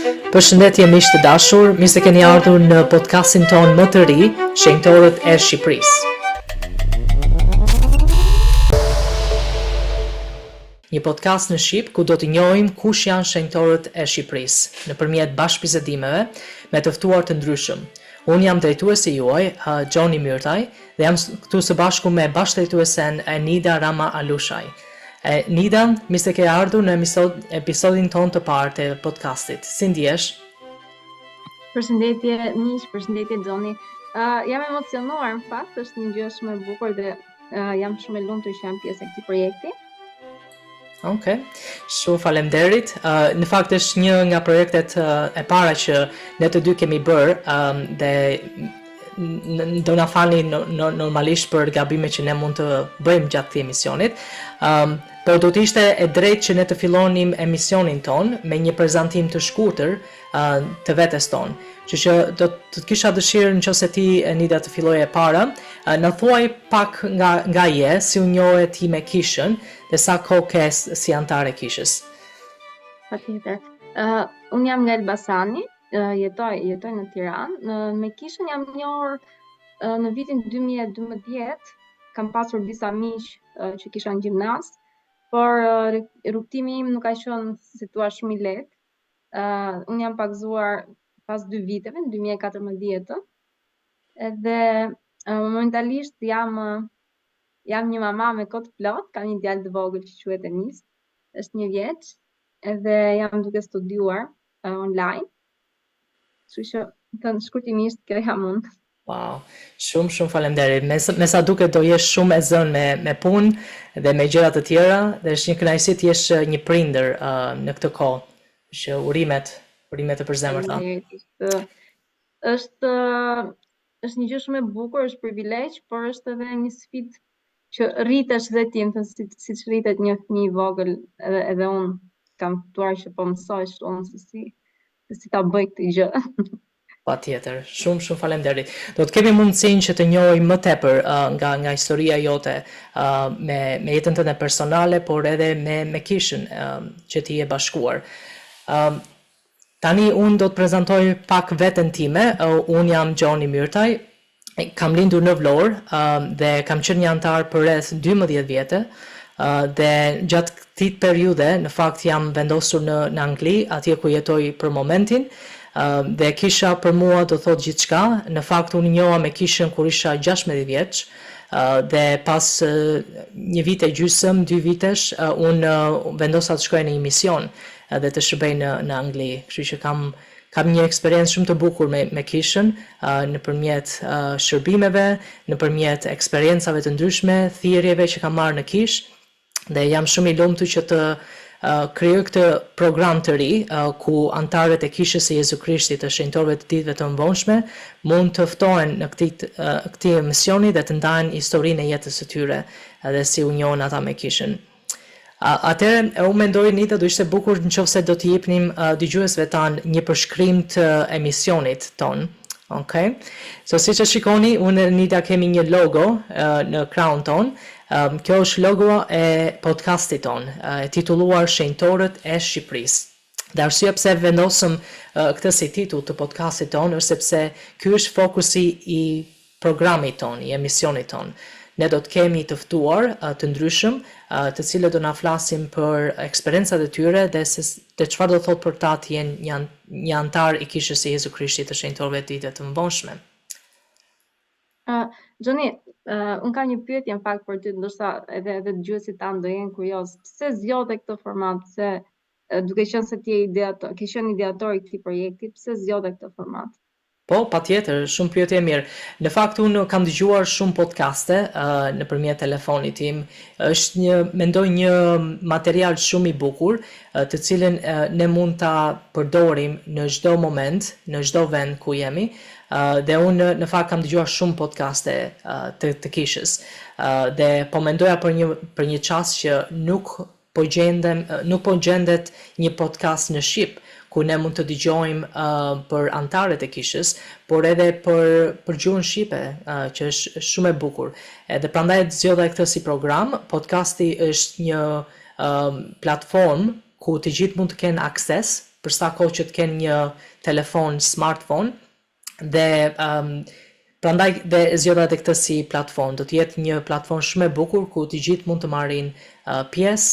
Përshëndetje miq të dashur, mirë se keni ardhur në podcastin ton më të ri, Shenjtorët e Shqipërisë. Një podcast në Shqip ku do të njohim kush janë shenjtorët e Shqipërisë nëpërmjet bashkëbisedimeve me të ftuar të ndryshëm. Unë jam drejtuesi juaj, Gjoni Myrtaj, dhe jam këtu së bashku me bashkëdrejtuesen Nida Rama Alushaj. Nida, mirë se ke ardhur në episodin ton të parë të podcastit. Si ndjesh? Përshëndetje miq, përshëndetje Gjoni. Jam emocionuar në fakt, është një gjë shumë e bukur dhe jam shumë e lumtur që jam pjesë e këtij projekti. Okej, shumë faleminderit. Në fakt është një nga projektet e para që ne të dy kemi bërë dhe do na falni normalisht për gabimet që ne mund të bëjmë gjatë këtij emisionit. Por do të ishte e drejtë që ne të fillonim emisionin ton me një prezantim të shkurtër të vetes ton. Që do të kisha dëshirë nëse ti Nida të filloje para, na thuaj pak nga je, si u njohë ti me kishën dhe sa kohë ke si antar e kishës. Patjetër. Unë jam nga Elbasani, jetoj në Tiranë. Me kishën jam njohur në vitin 2012, kam pasur disa miq që kisha në gjimnaz, por rrugtimi im nuk ka qenë, si thua, shumë i lehtë. Unë jam pagzuar pas 2 viteve, në 2014, edhe momentalisht jam një mama me kohë plot, kam një djalë të vogël që quhet Enis, është 1 vjeç, edhe jam duke studiuar online. Kështu që të shkurtimisht kjo jam unë. Wow, shumë faleminderit. Me sa duket do jesh shumë e zënë me punë dhe me gjëra të tjera, dhe është një kënaqësi të jesh një prindër në këtë kohë. Që urimet e përzemërta. Është një gjë shumë e bukur, është privilegj, por është edhe një sfidë që rritesh dhe ti, siç rritet një fëmijë i vogël, edhe unë kam kuptuar që po mësoj shumë se si ta bëj këtë gjë. Patjetër, shumë faleminderit. Do të kemi mundësinë që të njohim më tepër nga historia jote me jetën tënde personale, por edhe me kishën që ti je bashkuar. Tani unë do të prezantoj pak veten time. Unë jam Gjoni Myrtaj, kam lindur në Vlorë dhe kam qenë një antar për rreth 12 vjetë, dhe gjatë këtij periudhe në fakt jam vendosur në Angli, atje ku jetoj për momentin, dhe kisha për mua do thot gjithçka. Në fakt unë njoha me kishën kur isha 16 vjeç, dhe pas 1 vit e gjysmë, 2 vitesh, unë vendosa të shkoj në një mision dhe të shërbej në Angli. Kështu që kam një eksperiencë shumë të bukur me kishën, nëpërmjet shërbimeve, nëpërmjet eksperiencave të ndryshme, thirrjeve që kam marrë në kishë, dhe jam shumë i lumtur që të krijoj këtë program të ri ku antarët e kishës së Jezu Krishtit, të shenjtorëve të ditëve të mëvonshme, mund të ftohen në këtë misioni dhe të ndajnë historinë e jetës së tyre dhe si u njohën ata me kishën. Atëherë unë mendoj Nida do ishte bukur nëse do t'i jepnim dëgjuesve tanë një përshkrim të emisionit ton. Okay? So siç e shikoni, unë e Nida kemi një logo në krahun ton. Kjo është logo e podcastit ton, e titulluar Shenjtorët e Shqipërisë. Dhe arsyeja pse vendosëm këtë si titull të podcastit ton është sepse ky është fokusi i programit ton, i emisionit ton. Ne do të kemi të ftuar të ndryshëm, të cilët do na flasin për eksperiencat e tyre dhe çfarë do thotë për ta të jenë një antar i kishës së Jezu Krishtit të shenjtorëve të ditëve të mëvonshme. Gjoni, unë kam një pyetje në fakt për ty, ndoshta edhe dëgjuesit tanë do jenë kurioz. Pse zgjodhe këtë format? Pse duke qenë se ti ke qenë ideator i këtij projekti, pse zgjodhe këtë format? Po, patjetër, shumë pyetje e mirë. Në fakt unë kam dëgjuar shumë podcaste nëpërmjet telefonit tim. Është mendoj një material shumë i bukur, të cilën ne mund ta përdorim në çdo moment, në çdo vend ku jemi. Dhe unë në fakt kam dëgjuar shumë podcaste të kishës. Dhe po mendoja për një çast që nuk po gjendet një podcast në shqip, ku ne mund të dëgjojmë për antarët e kishës, por edhe për gjuhën shqipe, që është shumë e bukur. Edhe prandaj zgjodha këtë si program. Podcasti është një platformë ku të gjithë mund të kenë akses për sa kohë që të kenë një telefon smartphone dhe prandaj dhe e zgjodha edhe këtë si platformë. Do të jetë një platformë shumë e bukur ku të gjithë mund të marrin pjesë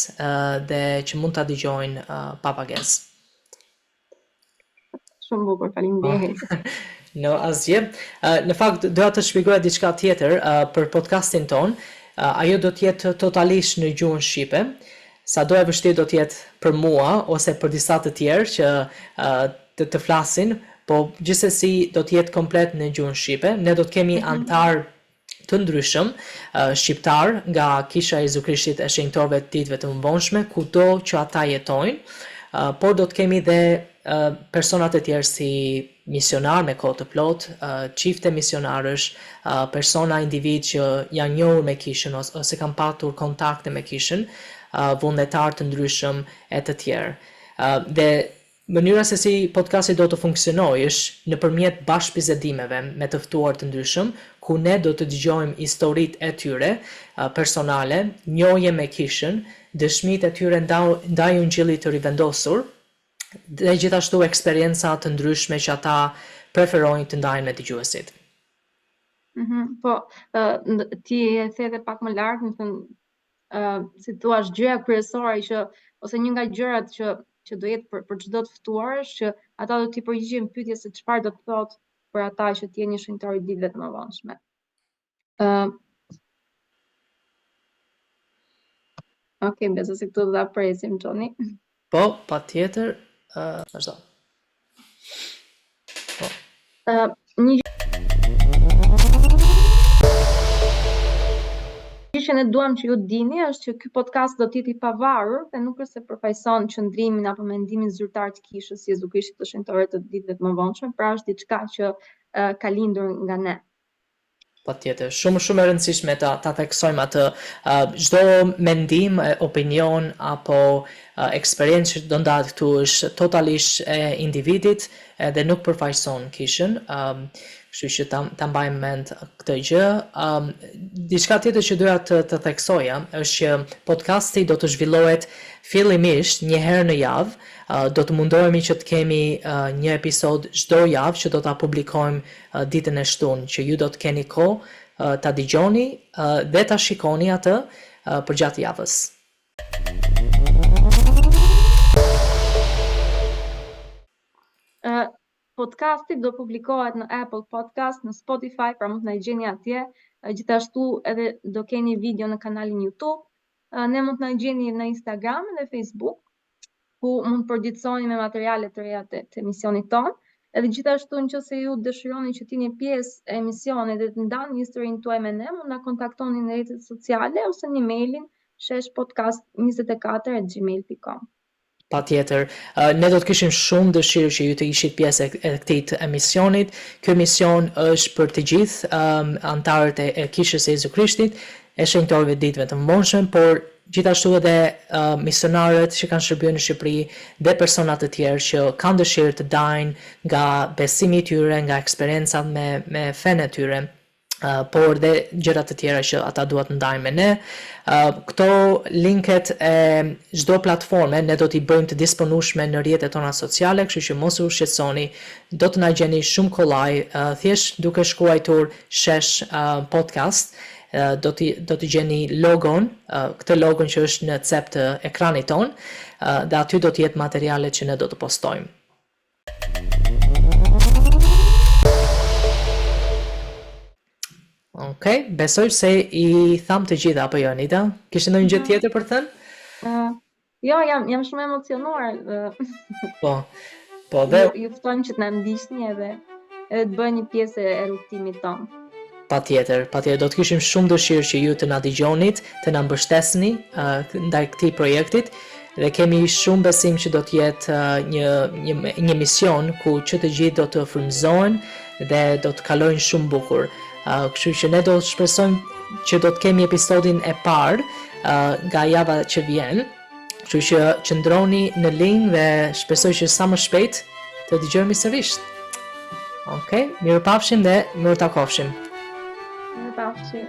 dhe që mund ta dëgjojnë pa pagesë. Shumë bukur, faleminderit. No, asgjë. Në fakt doja të shpjegoja diçka tjetër për podcastin ton. Ajo do të jetë totalisht në gjuhën shqipe. Sado e vështirë do të jetë për mua ose për disa të tjerë që të flasin, po gjithsesi do të jetë komplet në gjuhën shqipe. Ne do të kemi antar të ndryshëm shqiptar nga Kisha e Jezu Krishtit e Shenjtorëve të Ditëve të Mëvonshme, kudo që ata jetojnë, por do të kemi dhe persona të tjerë si misionar me kohë të plot, çifte misionarësh, persona individ që janë njohur me Kishën ose kanë patur kontakte me Kishën, vullnetar të ndryshëm e të tjerë. Dhe mënyra se si podcasti do të funksionojë është nëpërmjet bashkëbisedimeve me të ftuar të ndryshëm, ku ne do të dëgjojmë historitë e tyre personale, njohje me Kishën, dëshmitë e tyre ndaj Ungjillit të rivendosur, dhe gjithashtu eksperienca të ndryshme që ata preferojnë të ndajnë me dëgjuesit. Po, ti e the edhe pak më lart, më thënë, si thua, gjëja kryesore që ose një nga gjërat që do jetë për çdo të ftuar është që ata do t'i përgjigjen pyetjes se çfarë do të thotë për ata që të jenë një shenjtor i ditëve të mëvonshme. Okej, besoj se këtu do ta presim, Johnny. Po, patjetër. Vazhdo. Një gjë që ne duam që ju dini është që ky podcast do të jetë i pavarur dhe nuk është se përfaqëson qëndrimin apo mendimin zyrtar të Kishës Jezu Krishtit të Shenjtorëve të Ditëve të Mëvonshme, pra është diçka që ka lindur nga ne. Patjetër, shumë e rëndësishme ta theksojmë atë. Çdo mendim, opinion apo eksperiencë që do ndahet këtu është totalisht e individit dhe nuk përfaqëson Kishën. Kështu që ta mbajmë mend këtë gjë. Diçka tjetër që doja të theksoja është që podcasti do të zhvillohet fillimisht një herë në javë. Do të mundohemi që të kemi një episod çdo javë që do ta publikojmë ditën e shtunë, që ju do të keni kohë ta dëgjoni dhe ta shikoni atë përgjatë javës. Podcasti do publikohet në Apple Podcast, në Spotify, pra mund të na gjeni atje. Gjithashtu edhe do keni video në kanalin YouTube. Ne mund të na gjeni në Instagram dhe Facebook, ku mund të përditësoni me materiale të reja të emisionit tonë. Edhe gjithashtu nëse ju dëshironi që t'jeni pjesë e emisionit dhe të ndani historinë tuaj me ne, mund na kontaktoni në rrjetet sociale ose në emailin sheshpodcast24@gmail.com. Patjetër, ne do të kishim shumë dëshirë që ju të ishit pjesë e këtij emisionit. Ky emision është për të gjithë anëtarët e Kishës së Jezu Krishtit, e Shenjtorëve të Ditëve të Mëvonshme, por gjithashtu edhe misionarët që kanë shërbyer në Shqipëri dhe persona të tjerë që kanë dëshirë të dajnë nga besimi i tyre, nga eksperiencat me fenë e tyre, por dhe gjëra të tjera që ata duhet të ndajnë me ne. Këto linket e çdo platforme ne do t'i bëjmë të disponueshme në rrjetet tona sociale, kështu që mos u shqetësoni, do të na gjeni shumë kollaj, thjesht duke shkruar shesh podcast. Do t'i gjeni logon, këtë logon që është në cep të ekranit ton, dhe aty do t'jetë materialet që ne do të postojmë. Okej, besoj se i tham të gjitha, apo jo, Anita? Kishte ndonjë gjë tjetër për të thënë? Jo, jam shumë emocionuar. Po dhe ju ftojmë që të na ndiqni edhe të bëni një pjesë e rrugtimit tonë. Patjetër, do të kishim shumë dëshirë që ju të na dëgjonit, të na mbështesni ndaj këtij projektit dhe kemi shumë besim që do të jetë një mision ku që të gjithë do të frymëzohen dhe do të kalojnë shumë bukur. Kështu që ne do të shpresojmë që do të kemi episodin e parë nga java që vjen. Kështu që qëndroni në linjë dhe shpresoj që sa më shpejt të dëgjojmë sërish. Okej, mirupafshim dhe mirë takofshim. Mirupafshim.